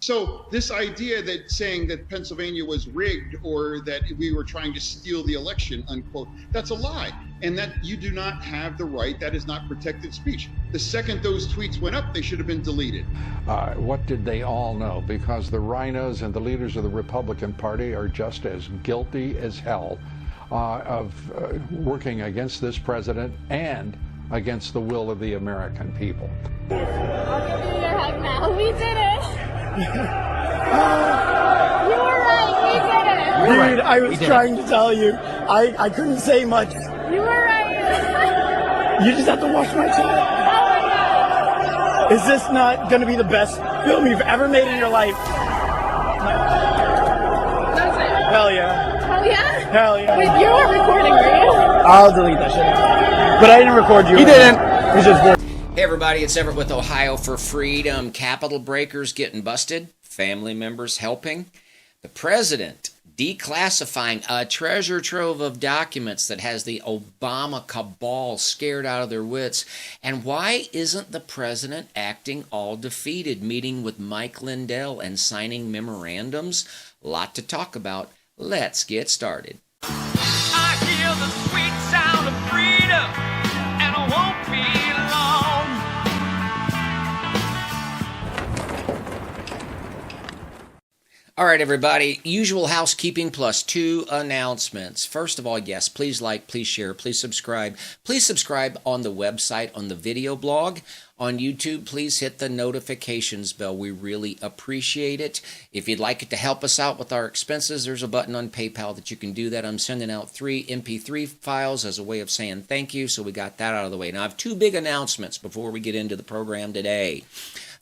So this idea that saying that Pennsylvania was rigged or that we were trying to steal the election, unquote, that's a lie. And that you do not have the right, that is not protected speech. The second those tweets went up, they should have been deleted. What did they all know? Because the rhinos and the leaders of the Republican Party are just as guilty as hell of working against this president and against the will of the American people. I'll give you your hug now. We did it. You were right. We did it. Dude, right. I was trying to tell you. I couldn't say much. You were right. You just have to watch my chat. Oh my God. Is this not going to be the best film you've ever made in your life? That's it. Hell yeah. Hell yeah. Hell yeah. Wait, you weren't recording, were you? I'll delete that shit. But I didn't record you. He didn't. It was just Hey everybody, it's Everett with Ohio for Freedom. Capitol breakers getting busted, family members helping, the president declassifying a treasure trove of documents that has the Obama cabal scared out of their wits. And why isn't the president acting all defeated, meeting with Mike Lindell and signing memorandums? A lot to talk about. Let's get started. I hear the sweet sound of freedom, and I won't be long. All right, everybody, usual housekeeping plus 2 announcements. First of all, yes, please like, please share, please subscribe. Please subscribe on the website, on the video blog. On YouTube, please hit the notifications bell. We really appreciate it. If you'd like it to help us out with our expenses, there's a button on PayPal that you can do that. I'm sending out 3 MP3 files as a way of saying thank you, so we got that out of the way. Now, I have 2 big announcements before we get into the program today.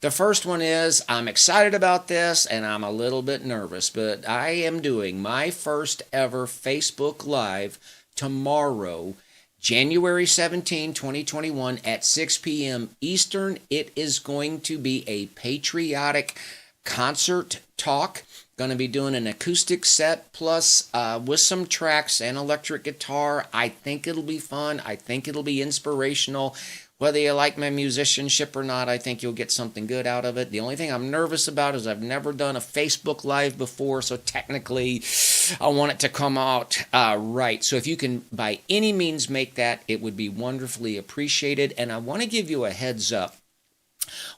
The first one is, I'm excited about this, and I'm a little bit nervous, but I am doing my first ever Facebook Live tomorrow, January 17, 2021 at 6 p.m. Eastern. It is going to be a patriotic concert talk. Going to be doing an acoustic set plus with some tracks and electric guitar. I think it'll be fun. I think it'll be inspirational. Whether you like my musicianship or not, I think you'll get something good out of it. The only thing I'm nervous about is I've never done a Facebook Live before, so technically I want it to come out right. So if you can by any means make that, it would be wonderfully appreciated. And I want to give you a heads up.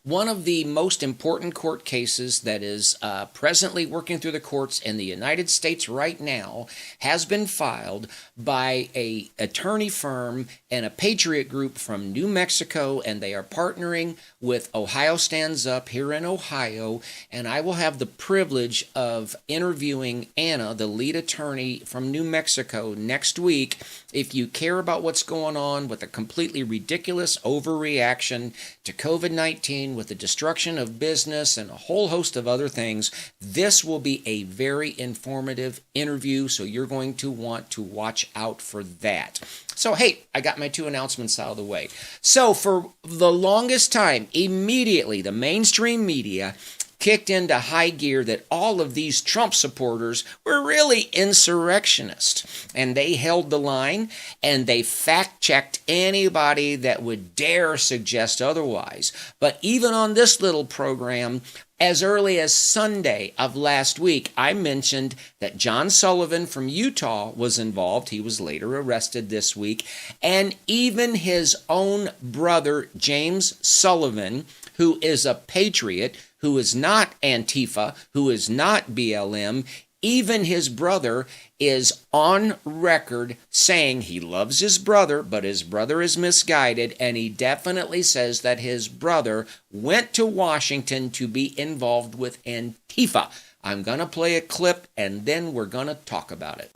One of the most important court cases that is presently working through the courts in the United States right now has been filed by an attorney firm and a patriot group from New Mexico, and they are partnering with Ohio Stands Up here in Ohio, and I will have the privilege of interviewing Anna, the lead attorney from New Mexico, next week. If you care about what's going on with a completely ridiculous overreaction to COVID-19, with the destruction of business and a whole host of other things, this will be a very informative interview, so you're going to want to watch out for that. So, hey, I got my 2 announcements out of the way. So, for the longest time, immediately, the mainstream media kicked into high gear that all of these Trump supporters were really insurrectionists. And they held the line, and they fact-checked anybody that would dare suggest otherwise. But even on this little program, as early as Sunday of last week, I mentioned that John Sullivan from Utah was involved. He was later arrested this week. And even his own brother, James Sullivan, who is a patriot, who is not Antifa, who is not BLM, even his brother is on record saying he loves his brother, but his brother is misguided, and he definitely says that his brother went to Washington to be involved with Antifa. I'm going to play a clip, and then we're going to talk about it.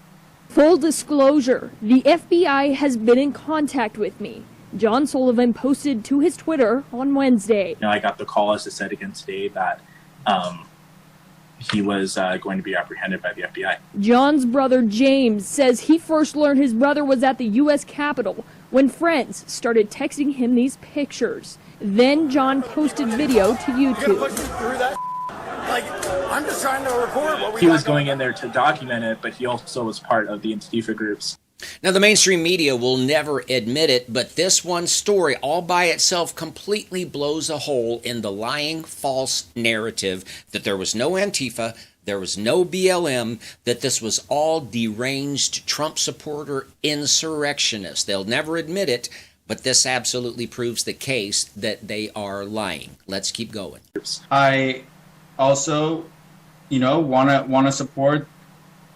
Full disclosure, the FBI has been in contact with me. John Sullivan posted to his Twitter on Wednesday. I got the call, as I said again today, that he was going to be apprehended by the FBI. John's brother James says he first learned his brother was at the U.S. Capitol when friends started texting him these pictures. Then John posted video to YouTube. I'm just trying to record what we He was going in there to document it, but he also was part of the Antifa groups. Now, the mainstream media will never admit it, but this one story all by itself completely blows a hole in the lying, false narrative that there was no Antifa, there was no BLM, that this was all deranged Trump supporter insurrectionists. They'll never admit it, but this absolutely proves the case that they are lying. Let's keep going. I also, want to support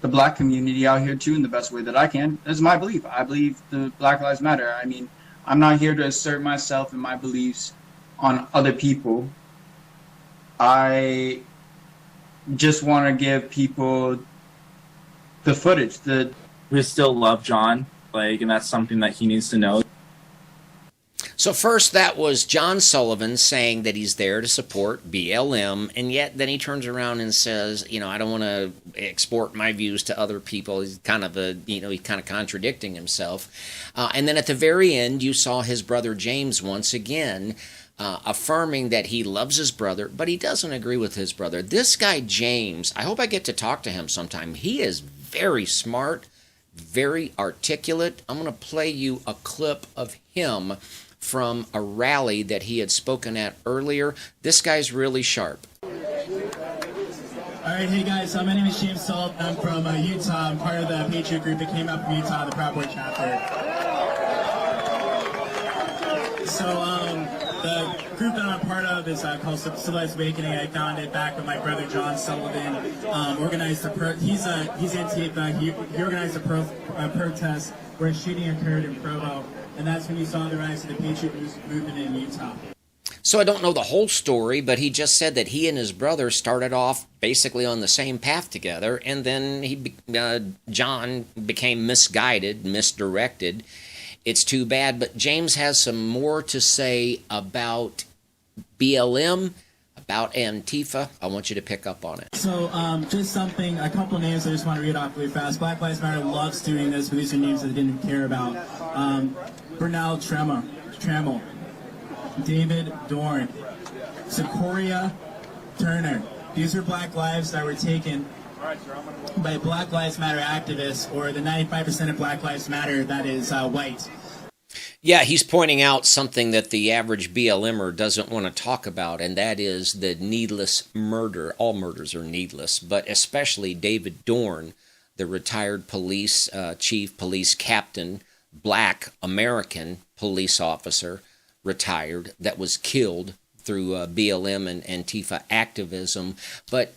the Black community out here too in the best way that I can. That's my belief. I believe the Black Lives Matter. I mean, I'm not here to assert myself and my beliefs on other people. I just want to give people the footage. We still love John, and that's something that he needs to know. So first, that was John Sullivan saying that he's there to support BLM, and yet then he turns around and says, I don't want to export my views to other people. He's kind of he's kind of contradicting himself. And then at the very end, you saw his brother James once again affirming that he loves his brother, but he doesn't agree with his brother. This guy James, I hope I get to talk to him sometime. He is very smart, very articulate. I'm going to play you a clip of him from a rally that he had spoken at earlier. This guy's really sharp. All right, hey guys, my name is James Sullivan. I'm from Utah. I'm part of the Patriot group that came up from Utah, the Proud Boy chapter. So the group that I'm part of is called Civilized Awakening. I founded back with my brother John Sullivan. Organized he's Antifa. He organized a protest where a shooting occurred in Provo. And that's when you saw the rise of the Patriot movement in Utah. So I don't know the whole story, but he just said that he and his brother started off basically on the same path together, and then John became misguided, misdirected. It's too bad, but James has some more to say about BLM, about Antifa. I want you to pick up on it. So just a couple names I just want to read off really fast. Black Lives Matter loves doing this, but these are names that I didn't care about. Bernal Trammell, David Dorn, Sequoia Turner. These are black lives that were taken by Black Lives Matter activists, or the 95% of Black Lives Matter that is white. Yeah, he's pointing out something that the average BLMer doesn't want to talk about, and that is the needless murder. All murders are needless, but especially David Dorn, the retired police chief, police captain, black American police officer, retired, that was killed through BLM and Antifa activism. But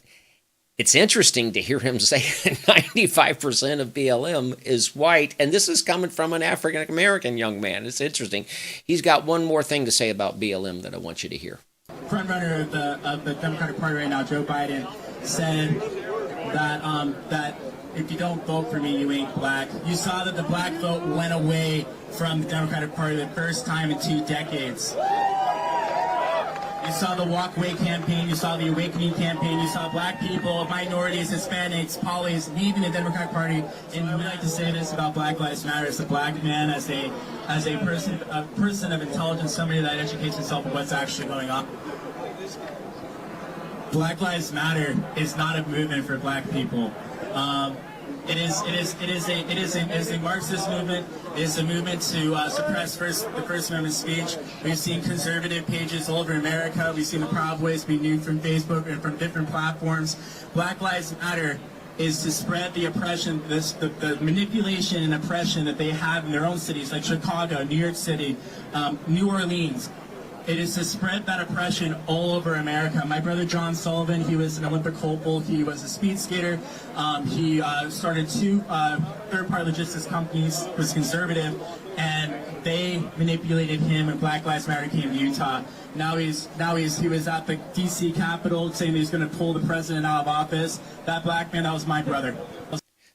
it's interesting to hear him say that 95% of BLM is white, and this is coming from an African-American young man. It's interesting. He's got one more thing to say about BLM that I want you to hear. Frontrunner of the Democratic Party right now, Joe Biden, said that if you don't vote for me, you ain't black. You saw that the black vote went away from the Democratic Party the first time in 2 decades. You saw the Walk Away campaign, you saw the Awakening campaign, you saw black people, minorities, Hispanics, polys leaving the Democratic Party. And we like to say this about Black Lives Matter: as a black man, as a person of intelligence, somebody that educates himself on what's actually going on. Black Lives Matter is not a movement for black people. It is a Marxist movement. It is a movement to suppress the First Amendment speech. We've seen conservative pages all over America. We've seen the Proud Boys be nude from Facebook and from different platforms. Black Lives Matter is to spread the oppression, the manipulation and oppression that they have in their own cities, like Chicago, New York City, New Orleans. It is to spread that oppression all over America. My brother John Sullivan, he was an Olympic hopeful. He was a speed skater. He started 2 third-party logistics companies, was conservative, and they manipulated him, and Black Lives Matter came to Utah. He was at the D.C. Capitol saying he was going to pull the president out of office. That black man, that was my brother.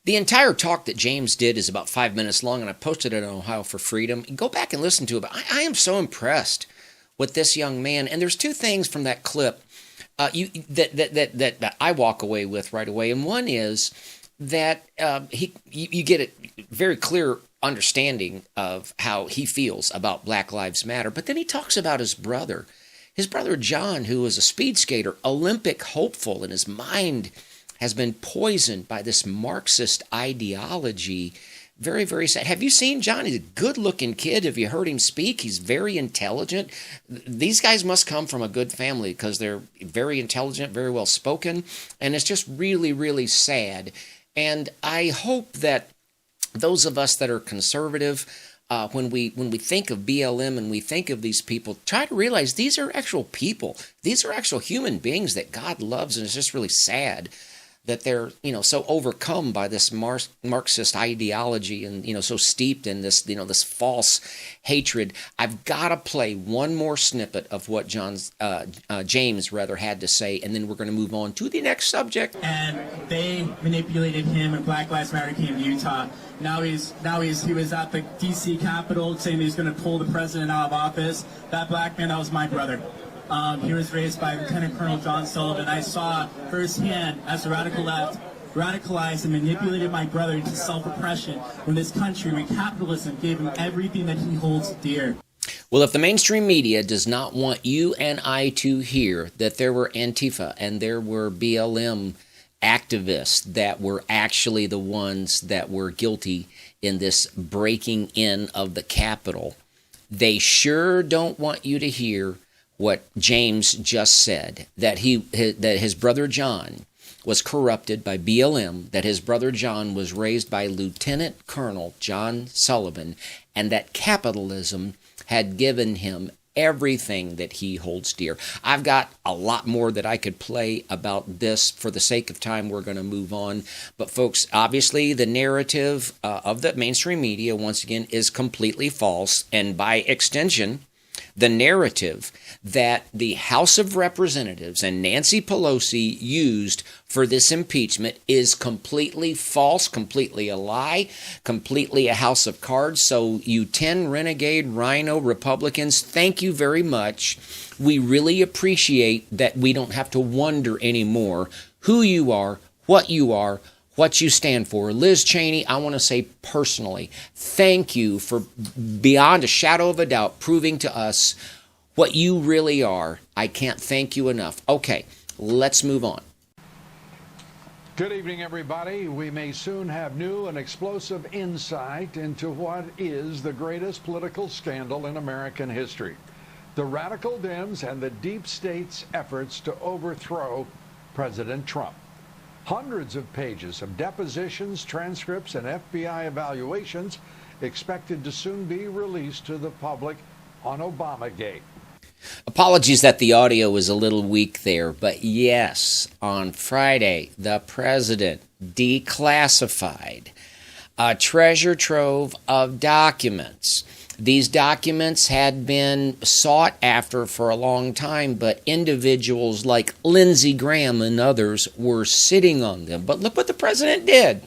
The entire talk that James did is about 5 minutes long, and I posted it on Ohio for Freedom. Go back and listen to it. But I am so impressed with this young man. And there's 2 things from that clip that I walk away with right away. And one is that you get a very clear understanding of how he feels about Black Lives Matter. But then he talks about his brother John, who is a speed skater, Olympic hopeful, and his mind has been poisoned by this Marxist ideology Very, very sad. Have you seen John? He's a good-looking kid. Have you heard him speak? He's very intelligent. These guys must come from a good family because they're very intelligent, very well spoken, and it's just really, really sad. And I hope that those of us that are conservative, when we think of BLM and we think of these people, try to realize these are actual people. These are actual human beings that God loves, and it's just really sad that they're, so overcome by this Marxist ideology and, so steeped in this, this false hatred. I've got to play one more snippet of what James had to say, and then we're going to move on to the next subject. And they manipulated him, and Black Lives Matter came to Utah. He was at the D.C. Capitol saying he was going to pull the president out of office. That black man, that was my brother. He was raised by Lieutenant Colonel John Sullivan. I saw firsthand as the radical left radicalized and manipulated my brother into self-oppression in this country when capitalism gave him everything that he holds dear. Well, if the mainstream media does not want you and I to hear that there were Antifa and there were BLM activists that were actually the ones that were guilty in this breaking in of the Capitol, they sure don't want you to hear what James just said, that his brother John was corrupted by BLM, that his brother John was raised by Lieutenant Colonel John Sullivan, and that capitalism had given him everything that he holds dear. I've got a lot more that I could play about this. For the sake of time, we're going to move on. But folks, obviously the narrative of the mainstream media, once again, is completely false, and by extension, the narrative that the House of Representatives and Nancy Pelosi used for this impeachment is completely false, completely a lie, completely a house of cards. So you 10 renegade rhino Republicans, thank you very much. We really appreciate that we don't have to wonder anymore who you are, what you stand for. Liz Cheney, I want to say personally, thank you for, beyond a shadow of a doubt, proving to us what you really are. I can't thank you enough. Okay, let's move on. Good evening, everybody. We may soon have new and explosive insight into what is the greatest political scandal in American history: the radical Dems and the deep state's efforts to overthrow President Trump. Hundreds of pages of depositions, transcripts, and FBI evaluations expected to soon be released to the public on Obamagate. Apologies that the audio was a little weak there, but yes, on Friday, the president declassified a treasure trove of documents. These documents had been sought after for a long time, but individuals like Lindsey Graham and others were sitting on them. But look what the president did.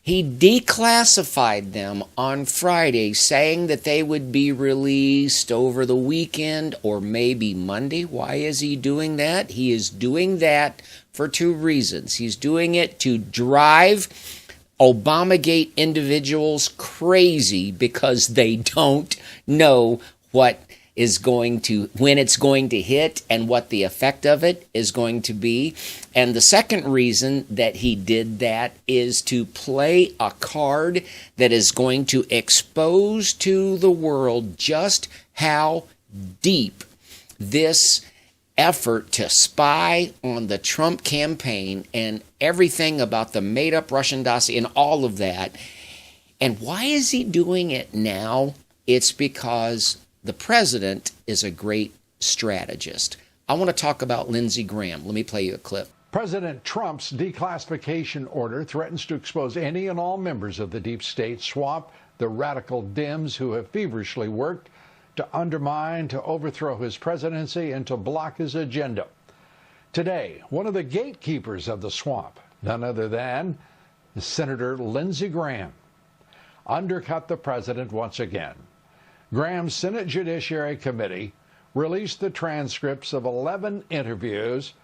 He declassified them on Friday, saying that they would be released over the weekend or maybe Monday. Why is he doing that? He is doing that for two reasons. He's doing it to drive Obamagate individuals crazy because they don't know what is going to, when it's going to hit and what the effect of it is going to be. And the second reason that he did that is to play a card that is going to expose to the world just how deep this effort to spy on the Trump campaign and everything about the made-up Russian dossier and all of that. And why is he doing it now? It's because the president is a great strategist. I want to talk about Lindsey Graham. Let me play you a clip. President Trump's declassification order threatens to expose any and all members of the deep state swamp, the radical Dems who have feverishly worked to undermine, to overthrow his presidency, and to block his agenda. Today, one of the gatekeepers of the swamp, none other than Senator Lindsey Graham, undercut the president once again. Graham's Senate Judiciary Committee released the transcripts of 11 interviews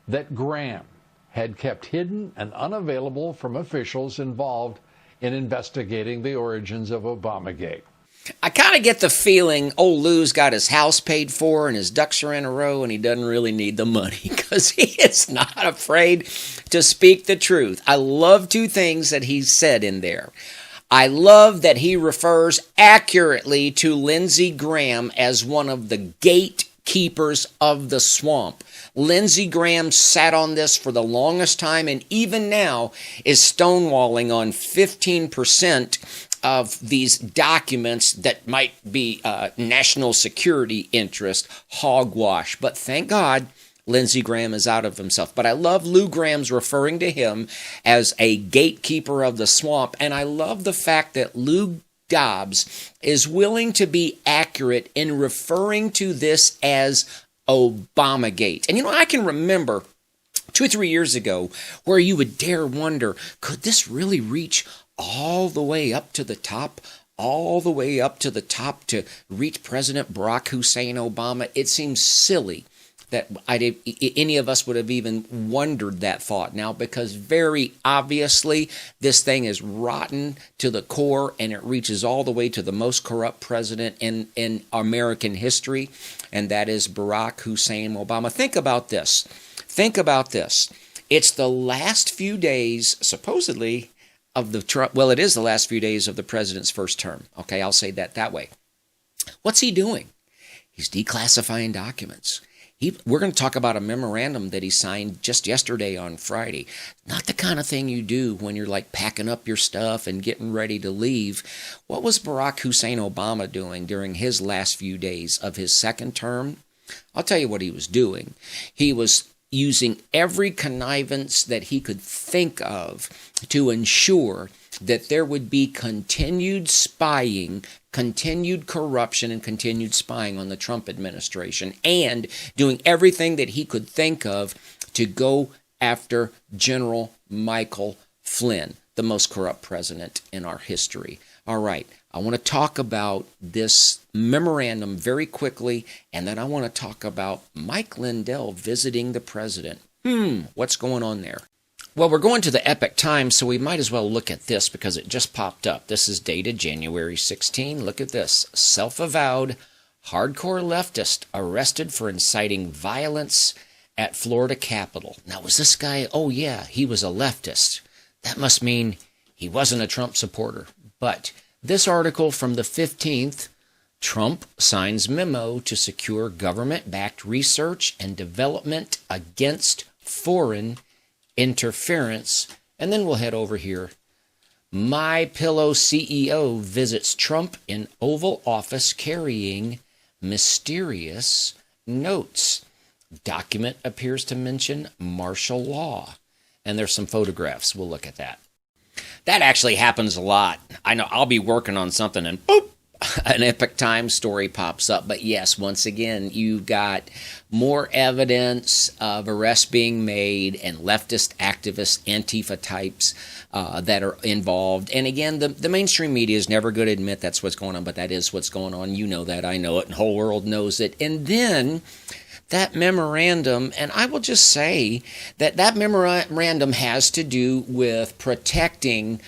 that Graham had kept hidden and unavailable from officials involved in investigating the origins of Obamagate. I kind of get the feeling old Lou's got his house paid for and his ducks are in a row and he doesn't really need the money because he is not afraid to speak the truth. I love two things that he said in there. I love that he refers accurately to Lindsey Graham as one of the gatekeepers of the swamp. Lindsey Graham sat on this for the longest time and even now is stonewalling on 15% of these documents that might be national security interest hogwash. But thank God Lindsey Graham is out of himself. But I love Lou Graham's referring to him as a gatekeeper of the swamp. And I love the fact that Lou Dobbs is willing to be accurate in referring to this as Obamagate. And I can remember 2 or 3 years ago where you would dare wonder, could this really reach all the way up to the top? All the way up to the top to reach President Barack Hussein Obama? It seems silly that any of us would have even wondered that thought now, because very obviously this thing is rotten to the core and it reaches all the way to the most corrupt president in American history, and that is Barack Hussein Obama. Think about this. Think about this. It's the last few days, supposedly, of the Trump. Well, it is the last few days of the president's first term. Okay, I'll say that way. What's he doing? He's declassifying documents. We're going to talk about a memorandum that he signed just yesterday on Friday. Not the kind of thing you do when you're like packing up your stuff and getting ready to leave. What was Barack Hussein Obama doing during his last few days of his second term? I'll tell you what he was doing. He was using every connivance that he could think of to ensure that there would be continued spying, continued corruption, and continued spying on the Trump administration, and doing everything that he could think of to go after General Michael Flynn, the most corrupt president in our history. All right, I want to talk about this memorandum very quickly, and then I want to talk about Mike Lindell visiting the president. What's going on there? Well, we're going to the Epoch Times, so we might as well look at this because it just popped up. This is dated January 16. Look at this. Self-avowed hardcore leftist arrested for inciting violence at Florida Capitol. Now, was this guy? Oh, yeah, he was a leftist. That must mean he wasn't a Trump supporter. But this article from the 15th, Trump signs memo to secure government-backed research and development against foreign interference. And then we'll head over here. MyPillow CEO visits Trump in Oval Office carrying mysterious notes. Document appears to mention martial law. And there's some photographs. We'll look at that. That actually happens a lot. I know I'll be working on something and boop, an Epoch Times story pops up. But yes, once again, you've got more evidence of arrests being made and leftist activists, Antifa types that are involved. And again, the mainstream media is never going to admit that's what's going on, but that is what's going on. You know that, I know it, and the whole world knows it. And then that memorandum, and I will just say that memorandum has to do with protecting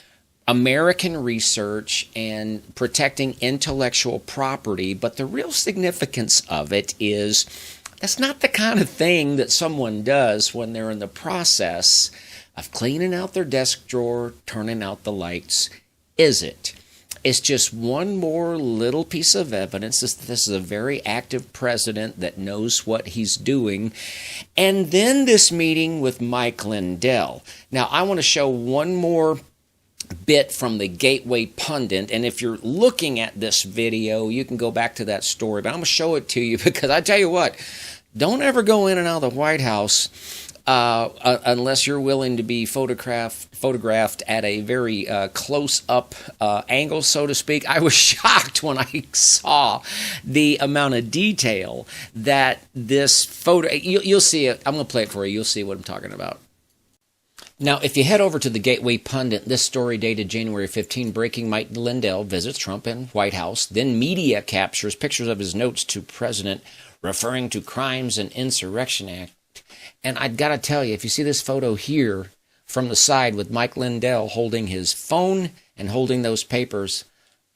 American research and protecting intellectual property, but the real significance of it is that's not the kind of thing that someone does when they're in the process of cleaning out their desk drawer, turning out the lights, is it? It's just one more little piece of evidence. This is a very active president that knows what he's doing. And then this meeting with Mike Lindell. Now, I want to show one more bit from the Gateway Pundit, and if you're looking at this video, you can go back to that story, but I'm going to show it to you because I tell you what, don't ever go in and out of the White House unless you're willing to be photographed at a very close-up angle, so to speak. I was shocked when I saw the amount of detail that this photo, you'll see it, I'm going to play it for you, you'll see what I'm talking about. Now, if you head over to the Gateway Pundit, this story dated January 15, breaking: Mike Lindell visits Trump in White House. Then media captures pictures of his notes to President referring to Crimes and Insurrection Act. And I've got to tell you, if you see this photo here from the side with Mike Lindell holding his phone and holding those papers,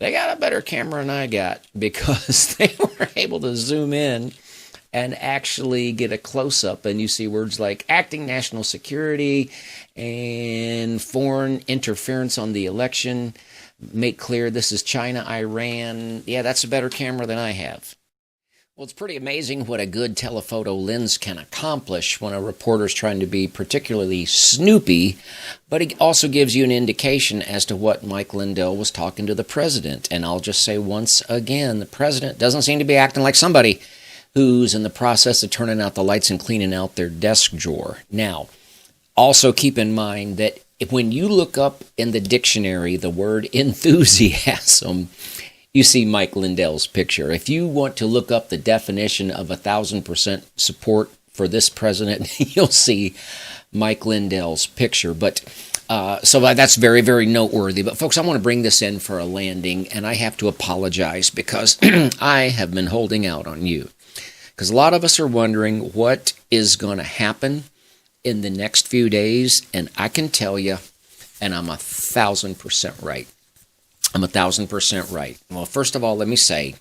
they got a better camera than I got because they were able to zoom in and actually get a close-up, and you see words like acting national security and foreign interference on the election. make clear this is China, Iran. Yeah, that's a better camera than I have. Well, it's pretty amazing what a good telephoto lens can accomplish when a reporter's trying to be particularly snoopy, but it also gives you an indication as to what Mike Lindell was talking to the president. And I'll just say once again, the president doesn't seem to be acting like somebody who's in the process of turning out the lights and cleaning out their desk drawer. Now, also keep in mind that when you look up in the dictionary the word enthusiasm, you see Mike Lindell's picture. If you want to look up the definition of 1,000% support for this president, you'll see Mike Lindell's picture. But so that's very, very noteworthy. But folks, I want to bring this in for a landing, and I have to apologize because I have been holding out on you. Because a lot of us are wondering what is going to happen in the next few days, and I can tell you, and I'm 1,000% right. I'm 1,000% right. Well, first of all, let me say,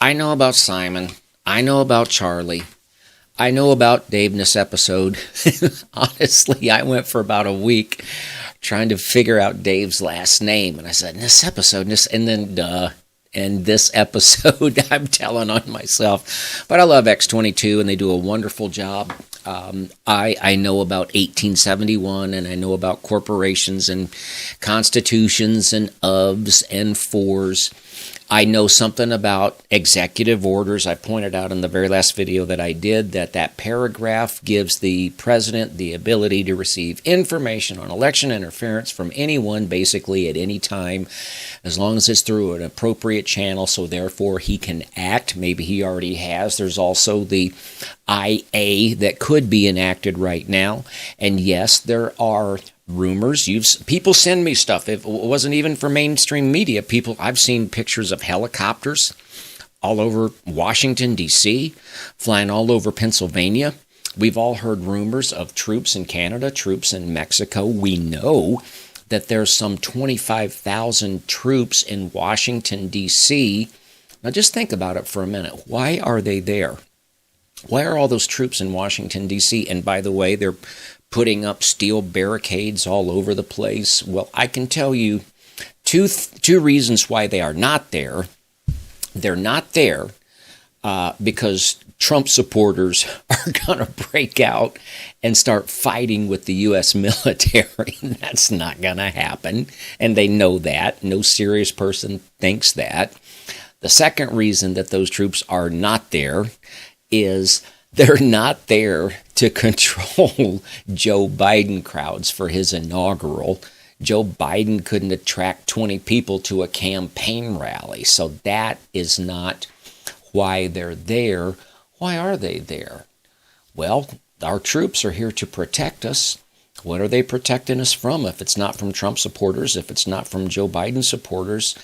I know about Simon. I know about Charlie. I know about Dave in this episode. Honestly, I went for about a week trying to figure out Dave's last name. And I said, this episode, and then, and this episode, I'm telling on myself. But I love X22, and they do a wonderful job. I know about 1871, and I know about corporations and constitutions and ofs and fors. I know something about executive orders. I pointed out in the very last video that I did that paragraph gives the president the ability to receive information on election interference from anyone basically at any time, as long as it's through an appropriate channel, so therefore he can act. Maybe he already has. There's also the IA that could be enacted right now. And yes, there are rumors. People send me stuff. If it wasn't even for mainstream media, I've seen pictures of helicopters all over Washington, D.C., flying all over Pennsylvania. We've all heard rumors of troops in Canada, troops in Mexico. We know that there's some 25,000 troops in Washington, D.C. Now just think about it for a minute. Why are they there? Why are all those troops in Washington, D.C.? And by the way, they're putting up steel barricades all over the place. Well, I can tell you two reasons why they are not there. They're not there because Trump supporters are going to break out and start fighting with the U.S. military. That's not going to happen, and they know that. No serious person thinks that. The second reason that those troops are not there is they're not there to control Joe Biden crowds for his inaugural. Joe Biden couldn't attract 20 people to a campaign rally. So that is not why they're there. Why are they there? Well, our troops are here to protect us. What are they protecting us from? If it's not from Trump supporters, if it's not from Joe Biden supporters,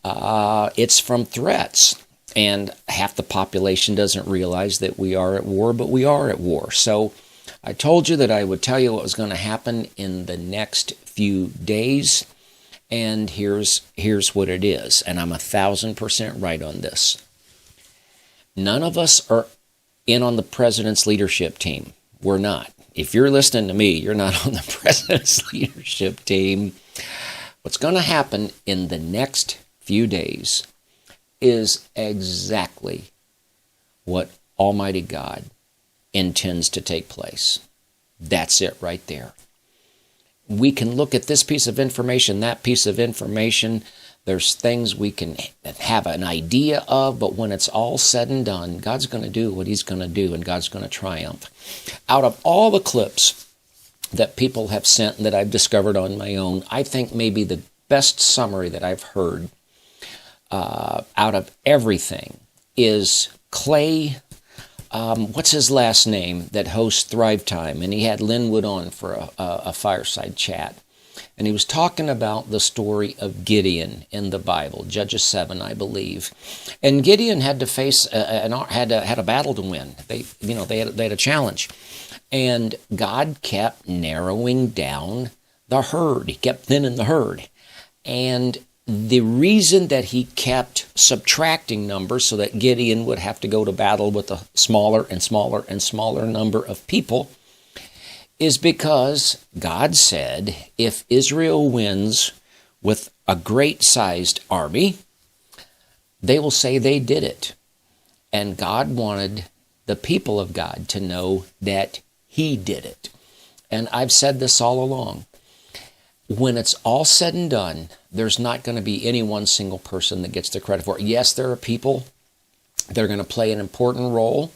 it's from threats. And half the population doesn't realize that we are at war, but we are at war. So I told you that I would tell you what was going to happen in the next few days. And here's what it is. And I'm 1,000% right on this. None of us are in on the president's leadership team. We're not. If you're listening to me, you're not on the president's leadership team. What's going to happen in the next few days is exactly what Almighty God intends to take place. That's it right there. We can look at this piece of information, that piece of information. There's things we can have an idea of, but when it's all said and done, God's going to do what he's going to do, and God's going to triumph. Out of all the clips that people have sent and that I've discovered on my own, I think maybe the best summary that I've heard out of everything is Clay, what's his last name, that hosts Thrive Time, and he had Linwood on for a fireside chat. And he was talking about the story of Gideon in the Bible, Judges 7, I believe. And Gideon had to face had a battle to win. They had a challenge, and God kept narrowing down the herd. He kept thinning the herd, and the reason that he kept subtracting numbers so that Gideon would have to go to battle with a smaller and smaller and smaller number of people is because God said, if Israel wins with a great-sized army, they will say they did it. And God wanted the people of God to know that He did it. And I've said this all along. When it's all said and done, there's not going to be any one single person that gets the credit for it. Yes, there are people that are going to play an important role.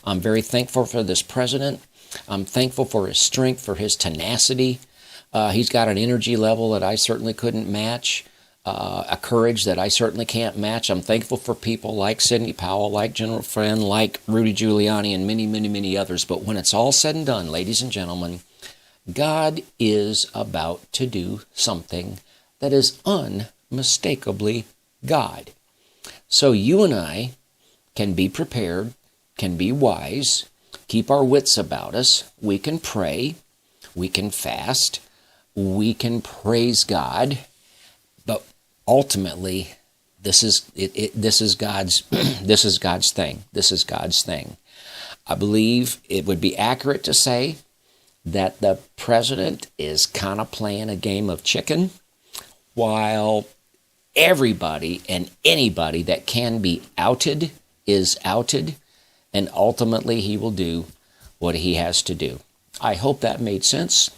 I'm very thankful for this president. I'm thankful for his strength, for his tenacity. He's got an energy level that I certainly couldn't match, a courage that I certainly can't match. I'm thankful for people like Sidney Powell, like General Friend, like Rudy Giuliani, and many, many, many others. But when it's all said and done, ladies and gentlemen, God is about to do something that is unmistakably God. So you and I can be prepared, can be wise, keep our wits about us. We can pray, we can fast, we can praise God, but ultimately, this is God's this is God's thing. This is God's thing. I believe it would be accurate to say that the president is kind of playing a game of chicken, while everybody and anybody that can be outed is outed, and ultimately he will do what he has to do. I hope that made sense.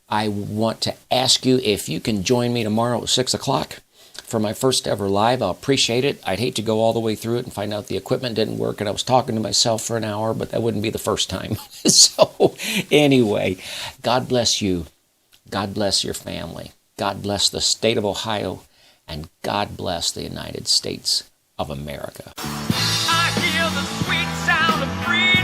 I want to ask you if you can join me tomorrow at 6 o'clock for my first ever live. I'll appreciate it. I'd hate to go all the way through it and find out the equipment didn't work and I was talking to myself for an hour, but that wouldn't be the first time. So anyway, God bless you. God bless your family. God bless the state of Ohio, and God bless the United States of America. I hear the sweet sound of freedom.